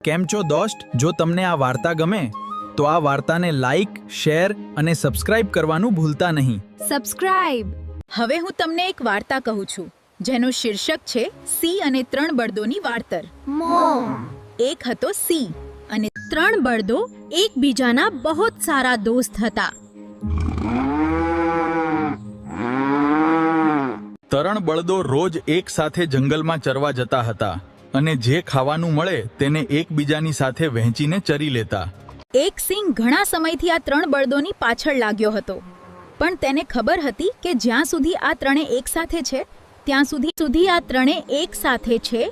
કેમ છો દોસ્ત? જો તમને આ વાર્તા ગમે તો આ વાર્તાને લાઈક, શેર અને સબસ્ક્રાઇબ કરવાનું ભૂલતા નહીં. સબસ્ક્રાઇબ. હવે હું તમને એક વાર્તા કહું છું જેનું શીર્ષક છે સિંહ અને 3 બળદોની વાર્તર. એક હતો સિંહ અને 3 બળદો એકબીજાના બહુ સારા દોસ્ત હતા. 3 બળદો રોજ એક સાથે જંગલમાં ચરવા જતા હતા અને જે ખાવાનું મળે તેને એકબીજાની સાથે વહેંચીને ચરી લેતા. એક સિંહ ઘણા સમયથી આ 3 બળદોની પાછળ લાગ્યો હતો, પણ તેને ખબર હતી કે જ્યાં સુધી આ ત્રણે એક સાથે છે ત્યાં સુધી આ ત્રણે એક સાથે છે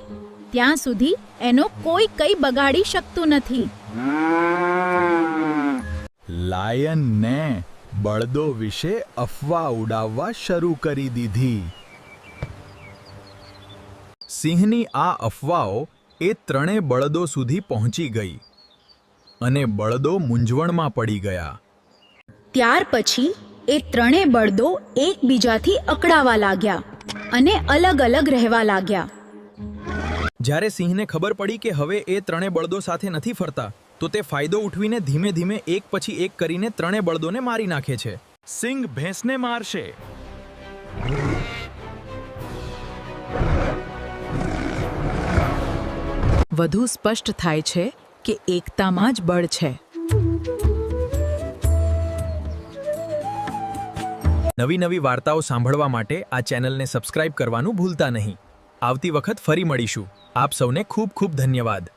ત્યાં સુધી એનો કોઈ કંઈ બગાડી શકતું નથી. લાયનને બળદો વિશે અફવા ઉડાવવા શરૂ કરી દીધી. સિંહની આ અફવાઓ એ 3 બળદો સુધી પહોંચી ગઈ અને બળદો મૂંઝવણમાં પડી ગયા. ત્યાર પછી એ 3 બળદો એકબીજાથી અકળાવા લાગ્યા અને અલગ અલગ રહેવા લાગ્યા. જ્યારે સિંહને ખબર પડી કે હવે એ 3 બળદો સાથે નથી ફરતા તો તે ફાયદો ઉઠવીને ધીમે ધીમે એક પછી એક કરીને 3 બળદોને મારી નાખે છે. સિંહ ભેંસને મારશે. વધુ સ્પષ્ટ થાય છે કે એકતામાં જ બળ છે. નવી નવી વાર્તાઓ સાંભળવા માટે આ ચેનલને સબસ્ક્રાઇબ કરવાનું ભૂલતા નહીં. આવતી વખત ફરી મળીશું. આપ સૌને ખૂબ ખૂબ ધન્યવાદ.